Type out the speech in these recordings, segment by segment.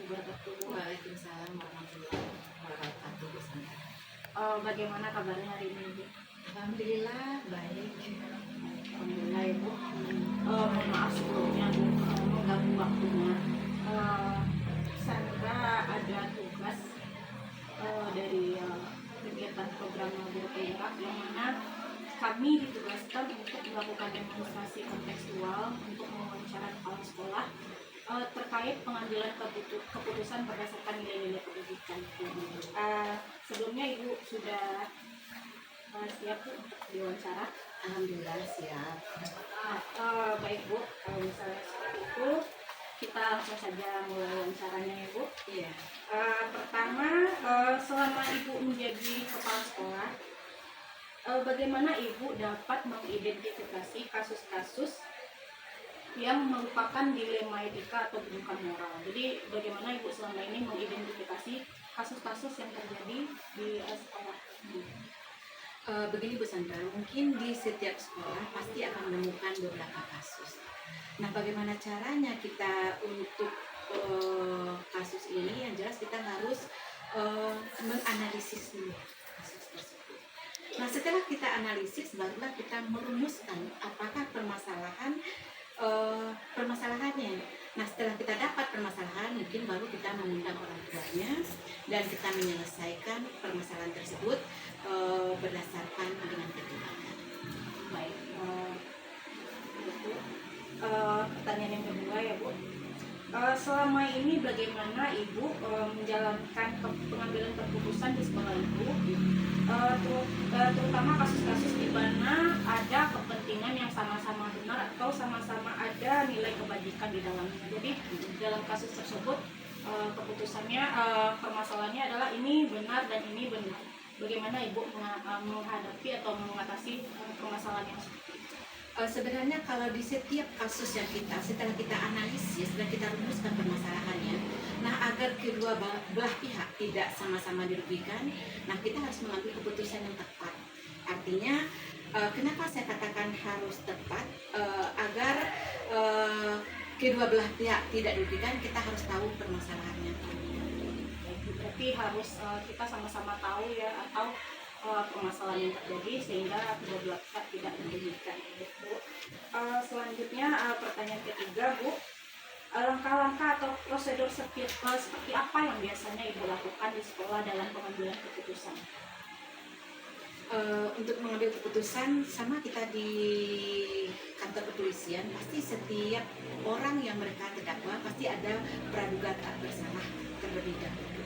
wabarakatuh. Waalaikumsalam warahmatullahi wabarakatuh. Bagaimana kabarnya hari ini, Bu? Alhamdulillah baik. Alhamdulillah, ya, Bu. Mohon maaf sebelumnya, Bu, mengganggu waktunya. Sandra ada tugas dari kegiatan program Guru Penggerak yang mana kami ditugaskan untuk melakukan demonstrasi kontekstual untuk mewawancara kepala sekolah terkait pengambilan keputusan berdasarkan nilai-nilai pendidikan. Sebelumnya Ibu sudah siap Bu untuk diwawancara? Alhamdulillah siap. Baik Bu, kalau misalnya seperti itu kita langsung saja mulai wawancaranya ya Bu. Iya. Pertama, selama Ibu menjadi kepala sekolah, bagaimana Ibu dapat mengidentifikasi kasus-kasus yang merupakan dilema etika atau bukan moral? Jadi bagaimana Ibu selama ini mengidentifikasi kasus-kasus yang terjadi di sekolah? Begini Bu Sandra, mungkin di setiap sekolah pasti akan menemukan beberapa kasus. Nah, bagaimana caranya kita untuk kasus ini? Yang jelas kita harus menganalisis dulu kasus tersebut. Nah, setelah kita analisis, barulah kita merumuskan apakah permasalahannya. Nah, setelah kita dapat permasalahan, mungkin baru kita mengundang orang tuanya dan kita menyelesaikan permasalahan tersebut berdasarkan dengan pertimbangan. Baik, pertanyaan yang kedua ya Bu. Selama ini bagaimana Ibu menjalankan pengambilan keputusan di sekolah Ibu, terutama kasus-kasus di mana ada kepentingan yang sama-sama benar atau sama-sama ada nilai kebajikan di dalamnya. Jadi dalam kasus tersebut keputusannya, permasalahannya adalah ini benar dan ini benar. Bagaimana Ibu menghadapi atau mengatasi permasalahan yang seperti itu? Sebenarnya kalau di setiap kasus yang setelah kita analisis dan kita rumuskan permasalahannya, nah agar kedua belah pihak tidak sama-sama dirugikan, nah kita harus mengambil keputusan yang tepat. Artinya, kenapa saya katakan harus tepat? Agar kedua belah pihak tidak dirugikan, kita harus tahu permasalahannya. Berarti harus kita sama-sama tahu ya, atau permasalahan yang terjadi sehingga kedua belah pihak tidak dirugikan. Bu. Selanjutnya pertanyaan ketiga Bu, langkah-langkah atau prosedur seperti apa yang biasanya Ibu lakukan di sekolah dalam pengambilan keputusan? Untuk mengambil keputusan, sama kita di kantor kepolisian, pasti setiap orang yang mereka terdakwa pasti ada praduga tak bersalah terlebih dahulu.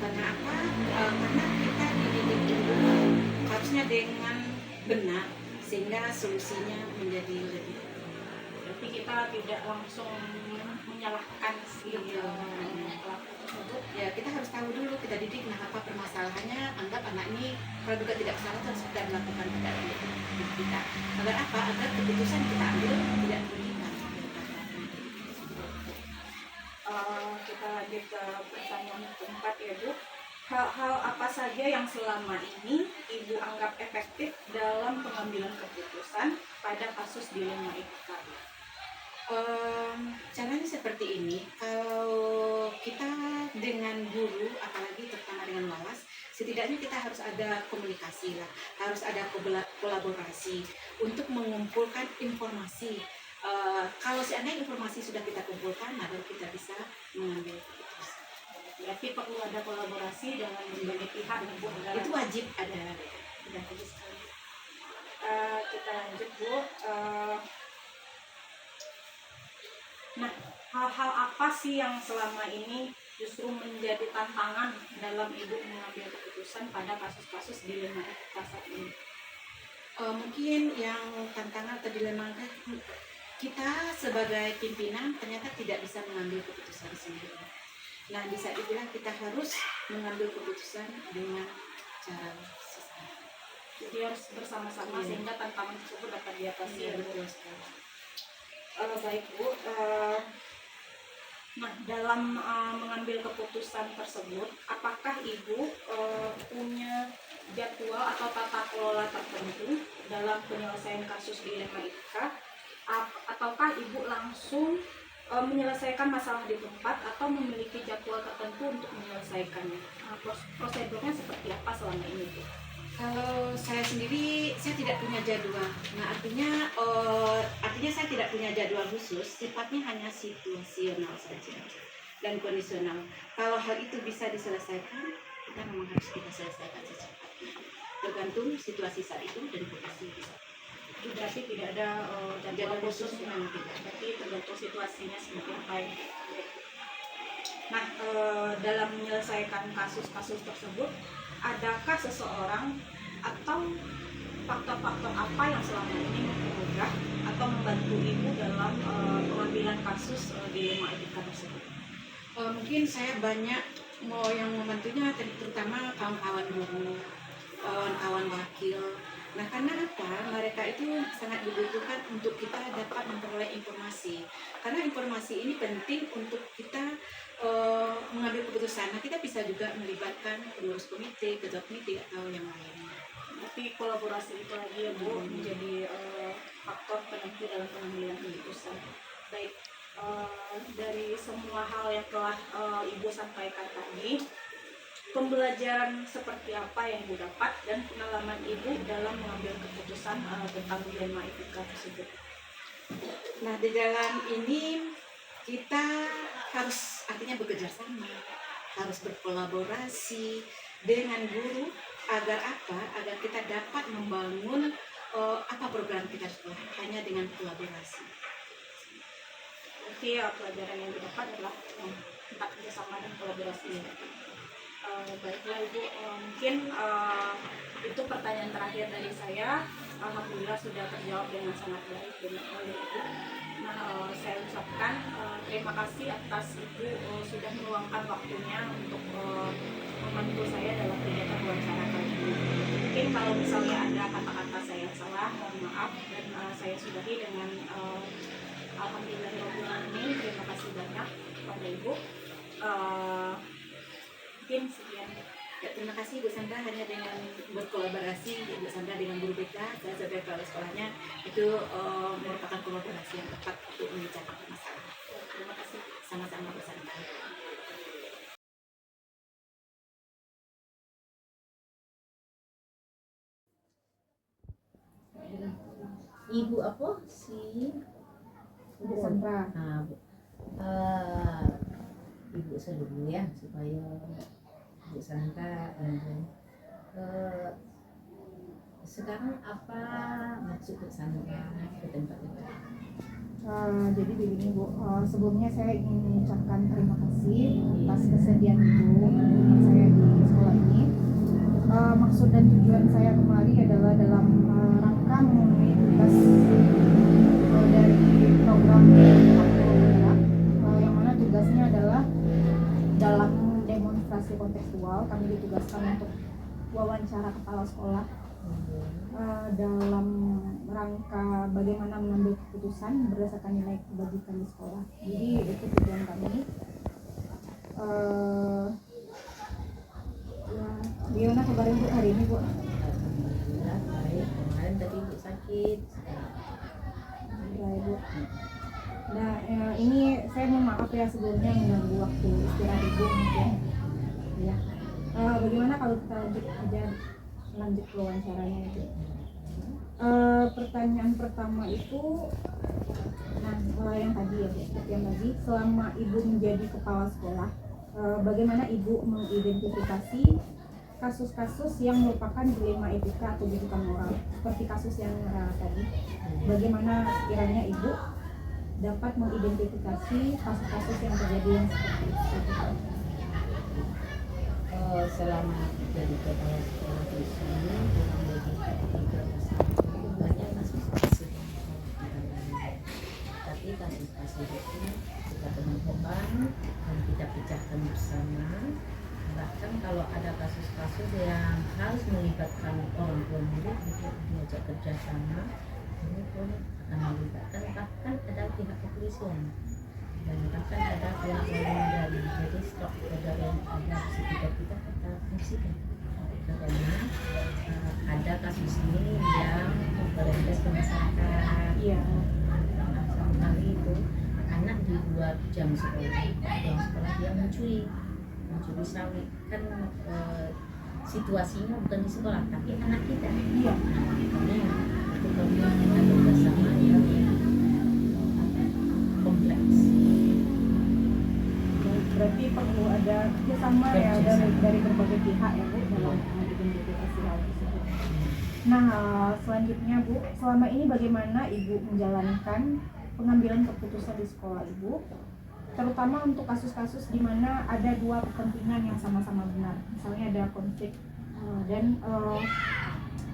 Karena apa? Karena kita dididik dulu harusnya dengan benar sehingga solusinya menjadi lebih. Berarti kita tidak langsung menyalahkan si pelaku tersebut. Ya, kita harus tahu dulu, kita didik nah apa permasalahannya. Anggap anak ini praduga tidak bersalah, terus kita melakukan tidak kita. Agar apa? Agar keputusan kita ambil tidak merugikan. Kita lanjut ke pertanyaan keempat ya Bu. Hal-hal apa saja yang selama ini Ibu anggap efektif dalam pengambilan keputusan pada kasus dilema etika? Caranya seperti ini. Kalau kita dengan guru, apalagi terutama dengan walas, setidaknya kita harus ada komunikasi lah, harus ada kolaborasi untuk mengumpulkan informasi. Kalau seandainya informasi sudah kita kumpulkan, baru kita bisa mengambil keputusan. Berarti perlu ada kolaborasi dengan berbagai pihak ya Bu. Itu wajib ada. Sudah bagus sekali. Kita lanjut Bu. Nah, hal-hal apa sih yang selama ini justru menjadi tantangan dalam Ibu mengambil keputusan pada kasus-kasus dilema etika saat ini? Mungkin yang tantangan atau dilema kita sebagai pimpinan ternyata tidak bisa mengambil keputusan sendiri. Nah, di saat itulah kita harus mengambil keputusan dengan cara bersama. Jadi harus bersama-sama sehingga tantangan tersebut dapat diatasi. Iya, betul sekali. Baik Bu. Nah, dalam mengambil keputusan tersebut, apakah Ibu punya jadwal atau tata kelola tertentu dalam penyelesaian kasus dilema etika? Ataukah Ibu langsung menyelesaikan masalah di tempat atau memiliki jadwal untuk menyelesaikannya? Prosedurnya seperti apa selama ini Bu? Kalau saya sendiri, saya tidak punya jadwal. Nah, artinya saya tidak punya jadwal khusus. Sifatnya hanya situasional saja dan kondisional. Kalau hal itu bisa diselesaikan, kita memang harus kita selesaikan secepatnya. Tergantung situasi saat itu dan kondisi bisa. Berarti tidak ada Jadwal jadwal khusus khusus ya? memang tidak. Berarti tergantung situasinya seperti apa ya. Nah, dalam menyelesaikan kasus-kasus tersebut, adakah seseorang atau faktor-faktor apa yang selama ini mempermudah atau membantu Ibu dalam pengambilan kasus dilema etika tersebut? Mungkin saya banyak yang membantunya, terutama kawan-kawan guru, kawan-kawan wakil. Nah, karena apa? Mereka itu sangat dibutuhkan untuk kita dapat memperoleh informasi. Karena informasi ini penting untuk kita mengambil keputusan. Nah, kita bisa juga melibatkan pengurus komite, ketua komite, atau yang lainnya. Tapi kolaborasi itu lagi ya Bu menjadi faktor penentu dalam pengambilan keputusan. Baik, dari semua hal yang telah Ibu sampaikan tadi, pembelajaran seperti apa yang Ibu dapat dan pengalaman Ibu dalam mengambil keputusan tentang dilema etika tersebut? Nah, di dalam ini kita harus artinya bekerja sama, harus berkolaborasi dengan guru agar apa? Agar kita dapat membangun apa program kita sekolah hanya dengan kolaborasi. Oke, pelajaran yang didapat adalah tentang kerjasama dan kolaborasi. Baiklah Ibu, mungkin itu pertanyaan terakhir dari saya. Alhamdulillah sudah terjawab dengan sangat baik oleh Ibu. Nah, saya ucapkan terima kasih atas Ibu sudah meluangkan waktunya untuk membantu saya dalam kegiatan wawancara kali ini. Mungkin kalau misalnya ada kata-kata saya salah, mohon maaf, dan saya sudahi dengan alhamdulillahirobbilalamin. Terima kasih banyak kepada Ibu. Mungkin sekian. Ya, terima kasih Bu Sandra, hanya dengan berkolaborasi Bu Sandra dengan guru BK, saya sebagai kepala sekolahnya itu merupakan kolaborasi yang tepat untuk membicarakan masalah. Terima kasih. Sama-sama Bu Sandra. Ibu apa sih? Ibu Sandra. Nah, Ibu dulu ya supaya Ibu Sandra sekarang apa maksud Bu Sandra ke tempat itu? Jadi begini Bu, sebelumnya saya ingin mengucapkan terima kasih atas kesediaan Ibu mendidik saya di sekolah ini. Maksud dan tujuan saya kemari adalah dalam rangka memenuhi tugas dari program yang mana tugasnya adalah dalam demonstrasi kontekstual kami ditugaskan untuk wawancara kepala sekolah dalam rangka bagaimana mengambil keputusan berdasarkan nilai kebajikan di sekolah. Jadi itu tujuan kami. Gimana kabar Ibu hari ini Bu? Alhamdulillah baik. Kemarin tadi Ibu sakit. Baik Bu. Nah ini saya mau maaf ya sebelumnya mengganggu waktu istirahat Ibu mungkin. Ya. Bagaimana kalau kita lanjut ke wawancaranya itu? Pertanyaan pertama itu, yang tadi ya Bu, seperti yang tadi, selama Ibu menjadi kepala sekolah, bagaimana Ibu mengidentifikasi kasus-kasus yang merupakan dilema etika atau didikan moral, seperti kasus yang tadi? Bagaimana kiranya Ibu dapat mengidentifikasi kasus-kasus yang terjadi yang seperti itu? Selama jadi kepala sekolah di sini kurang lebih 3 banyak kasus-kasus tapi kasus-kasus itu kita temukan dan kita pecahkan bersama. Bahkan kalau ada kasus-kasus yang harus melibatkan orang tua murid untuk diajak kerjasama, ini pun akan melibatkan bahkan ada pihak kepolisian dan bahkan ada pihak lain dari jadi stok dari yang ada sekitar kita fungsikan karena ada kasus ini yang memperlepas ke masyarakat. Iya. Nah, satu kali itu anak di luar jam sekolah dia mencuri mencuri sawit kan situasinya bukan di sekolah tapi anak kita. Iya. Makanya itu perlu kita bekerjasama yang kompleks. Berarti perlu ada kerjasama ya dari berbagai pihak ya Bu dalam mengidentifikasi hal tersebut. Nah, selanjutnya Bu, selama ini bagaimana Ibu menjalankan pengambilan keputusan di sekolah Ibu, terutama untuk kasus-kasus di mana ada dua kepentingan yang sama-sama benar, misalnya ada konflik dan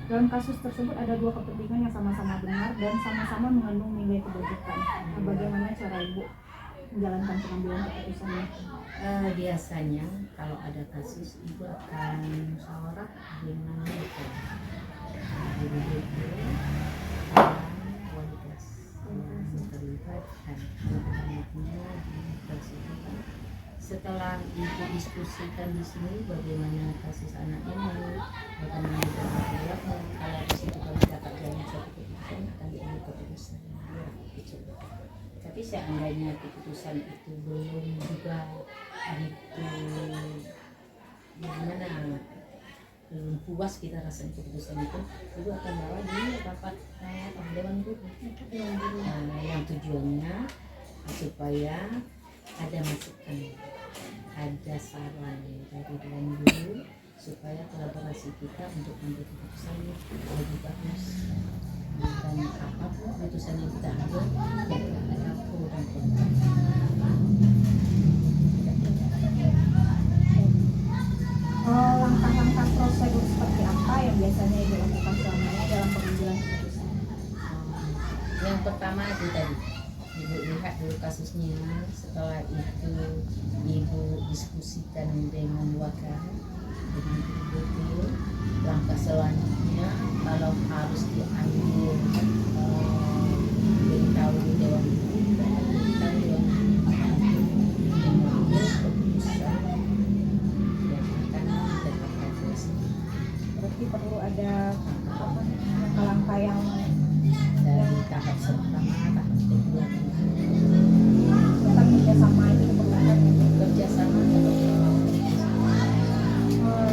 dalam kasus tersebut ada dua kepentingan yang sama-sama benar dan sama-sama mengandung nilai kebajikan. Nah, bagaimana cara Ibu menjalankan pengambilan keputusannya? Biasanya kalau ada kasus ibu akan musyawarah dengan guru dan wali kelas yang terlibat dan anak-anaknya di tersebut. Setelah ibu diskusikan di sini bagaimana kasus anak ini, bagaimana diawalnya, kalau di situ kami dapat jalan satu keputusan akan diambil keputusan. Tapi seandainya keputusan itu belum juga itu gimana, belum puas kita rasain keputusan itu akan bawa di rapat dewan guru. Nah, yang tujuannya supaya ada masukan, ada saran dari dewan guru supaya kolaborasi kita untuk mengambil keputusan lebih bagus. Dan apapun keputusan yang kita ambil tidak ada pro dan kontra. Langkah-langkah prosedur seperti apa yang biasanya Ibu lakukan selama ini dalam pengambilan keputusan? Yang pertama itu tadi ibu lihat dulu kasusnya, setelah itu ibu diskusikan dengan wakil. Jadi langkah selanjutnya kalau harus diambil beritahu dewan guru, beritahu dewan guru mengambil keputusan yang akan diterapkan presiden. Berarti perlu ada langkah-langkah yang Dari tahap pertama, tahap kedua, dalam kerjasama itu diperlukan ya. kerjasama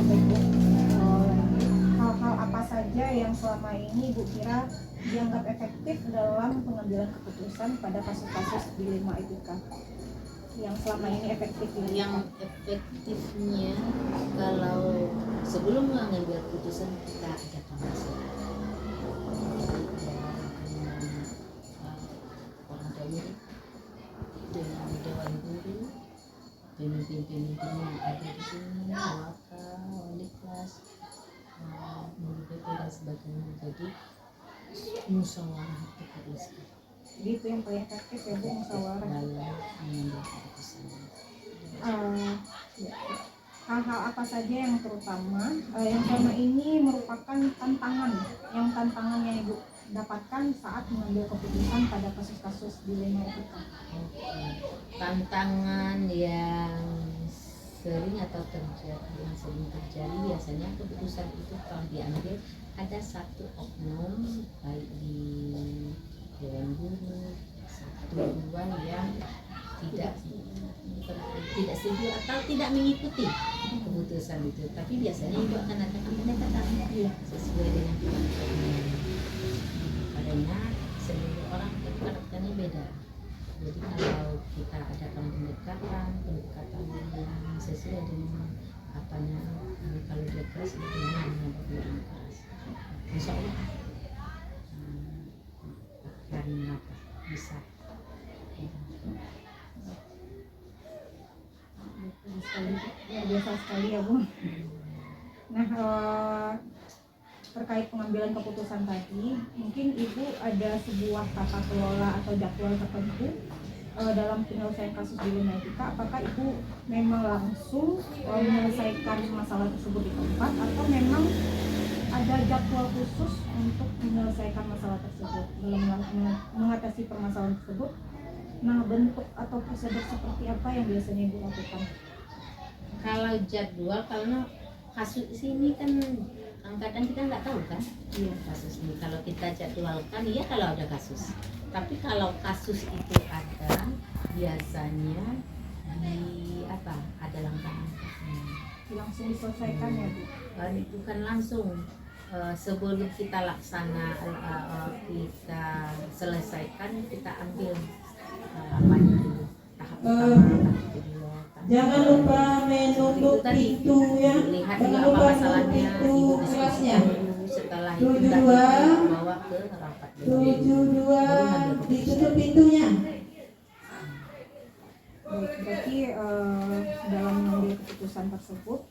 Baik Bu. Hal-hal apa saja yang selama ini Ibu kira dianggap efektif dalam pengambilan keputusan pada kasus-kasus dilema etika yang selama ini efektif yang efektifnya kalau sebelum mengambil keputusan kita ada pembahasan. Orang tua dengan dewan guru, pemimpin-pemimpin yang ada di sini, wakil, wali kelas, guru PP dan sebagainya. Jadi musyawarah itu harus Jadi itu yang paling efektif ya Bu, musyawarah. dalam mengambil keputusan. Ya. Hal-hal apa saja yang terutama yang selama ini merupakan tantangan yang Ibu dapatkan saat mengambil keputusan pada kasus-kasus dilema etika? Tantangan yang sering terjadi biasanya keputusan itu kalau diambil ada satu oknum baik di dewan guru, satu dewan yang tidak setuju atau tidak mengikuti keputusan itu, tapi biasanya itu akan ada pendekatan sesuai dengan karakternya. Padanya seluruh orang itu karakternya beda. Jadi kalau kita adakan pendekatan yang sesuai dengan apanya, kalau dia keras itu menghadapi orang keras, insya Allah akan bisa. Biasa sekali ya Bu. Nah, terkait pengambilan keputusan tadi, mungkin Ibu ada sebuah tata kelola atau jadwal tertentu dalam penyelesaian kasus dilema etika. Apakah Ibu memang langsung menyelesaikan masalah tersebut di tempat atau memang ada jadwal khusus untuk menyelesaikan masalah tersebut dalam mengatasi permasalahan tersebut? Nah, bentuk atau prosedur seperti apa yang biasanya Ibu lakukan? Kalau jadwal, karena kasus ini kan kadang kita nggak tahu kan kasus ini. Kalau kita jadwalkan ya kalau ada kasus, tapi kalau kasus itu ada biasanya ada langkah-langkah langsung diselesaikan ya Bu? Bukan langsung. Sebelum kita laksana, kita selesaikan, kita ambil apa itu tahap pertama, tahap kedua, tahap Jangan lupa menutup pintu ya. lihat Jangan juga apa lupa menutup masalahnya, pintu ibu kelasnya. diskusikan dulu, setelah itu 72. kita bawa ke rapat dengar. 72 ditutup pintunya. Baik, berarti dalam mengambil keputusan tersebut,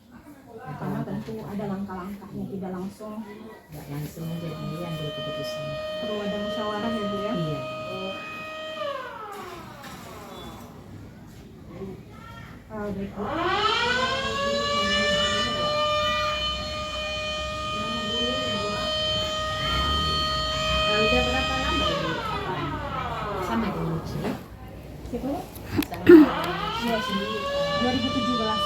karena tentu ada langkah-langkahnya, tidak langsung, Nggak langsung jadi ambil keputusan. perlu ada musyawarah ya Bu ya. Iya. Baik Bu. Udah berapa lama ibu sama dengan Uci? Siapa Bu? Sama dengan Iya, Uci. 2017.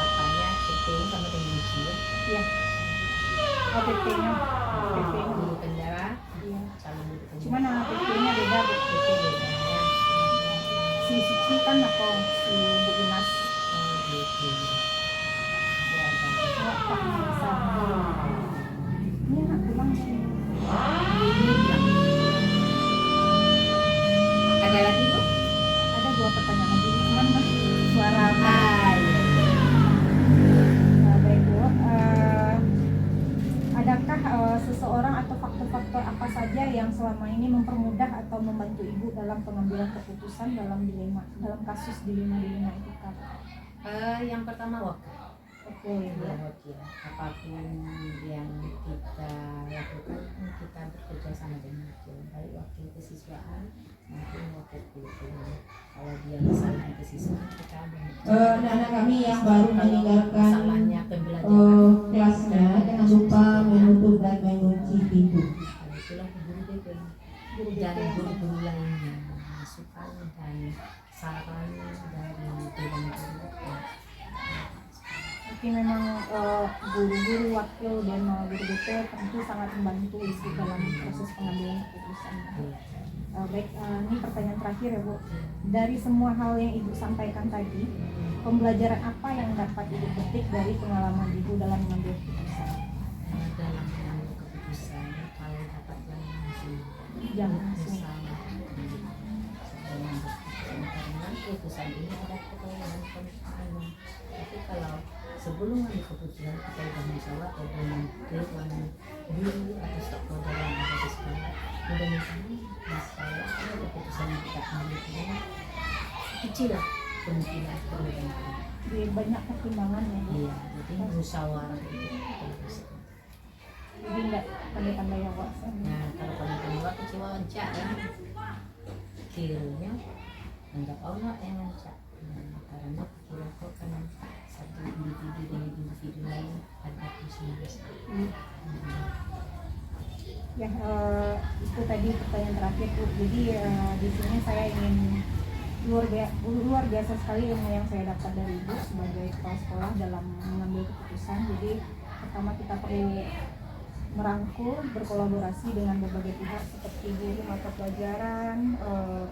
Apanya CP sama dengan Uci ya? Iya. Oh, PP-nya. PP-nya. Dulu kendara, Iya. calon dulu kendara. Cuman PP-nya beda Bu. CP beda ya. Si Suci kan atau si Bu Inas. Oh gitu. Ya kan. Oh, Pak Nisa. Ini anak pulang sini. Ada lagi bu? Ada 2 pertanyaan lagi, cuman suara baik Bu. Adakah seseorang atau faktor-faktor apa saja yang selama ini mempermudah atau membantu Ibu dalam pengambilan keputusan dalam kasus dilema itu Kak? Yang pertama wakil. Oke, Ya, ya. wakil. Apapun yang kita lakukan, kita bekerja sama dengan wakil. Baik wakil kesiswaan maupun wakil kurikulum. Kalau dia kesalahan kesiswaan, kita Anak-anak kami yang baru meninggalkan masalahnya pembelajaran. kelasnya, jangan lupa menutup dan mengunci pintu. Kalau itulah guru BP Guru dan BP. guru-guru lainnya, masukan dan saran dari dewan guru. Tapi memang guru-guru wakil dan guru BP tentu sangat membantu Ibu dalam proses pengambilan keputusan. Baik, ini pertanyaan terakhir ya Bu. Dari semua hal yang Ibu sampaikan tadi, pembelajaran apa yang dapat Ibu petik dari pengalaman Ibu dalam mengambil keputusan? Dalam mengambil keputusan, kalau dapat Jangan langsung. bersama sebelum berkeputusan, karena keputusan ini ada keperluan pemerintahan. Tapi kalau sebelum mengambil keputusan kita sudah musyawarah dengan dewan guru atau stakeholder yang ada di sekolah, mudah-mudahan masalah atau keputusan yang kita ambil ini kecil lah kemungkinan perubahan. Jadi banyak pertimbangan ya Bu. Iya, jadi musyawarah itu bagus. Jadi nggak pandai-pandai awak. Nah, kalau kamu kecewa wajar ya, kiranya anggap Allah yang wajar. Karena pikiran kau kan satu individu dengan individu lain ada plus. Ya, itu tadi pertanyaan terakhir Bu. Jadi di sini saya ingin luar biasa sekali ilmu yang saya dapat dari Ibu sebagai kepala sekolah dalam mengambil keputusan. Jadi pertama kita perlu merangkul, berkolaborasi dengan berbagai pihak seperti guru mata pelajaran,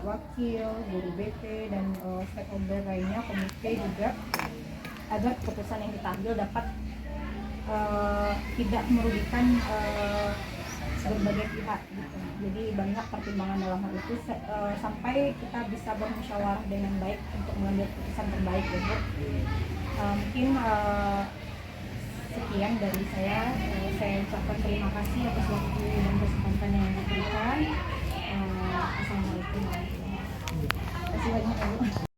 wakil, guru BP, dan stakeholder lainnya, komite juga, agar keputusan yang kita ambil dapat tidak merugikan berbagai pihak gitu. Jadi banyak pertimbangan dalam hal itu sampai kita bisa bermusyawarah dengan baik untuk mengambil keputusan terbaik ya Bu. Mungkin sekian dari saya. Saya ucapkan terima kasih atas waktu dan kesempatan yang diberikan. Assalamualaikum warahmatullahi wabarakatuh. Terima kasih banyak ya Bu.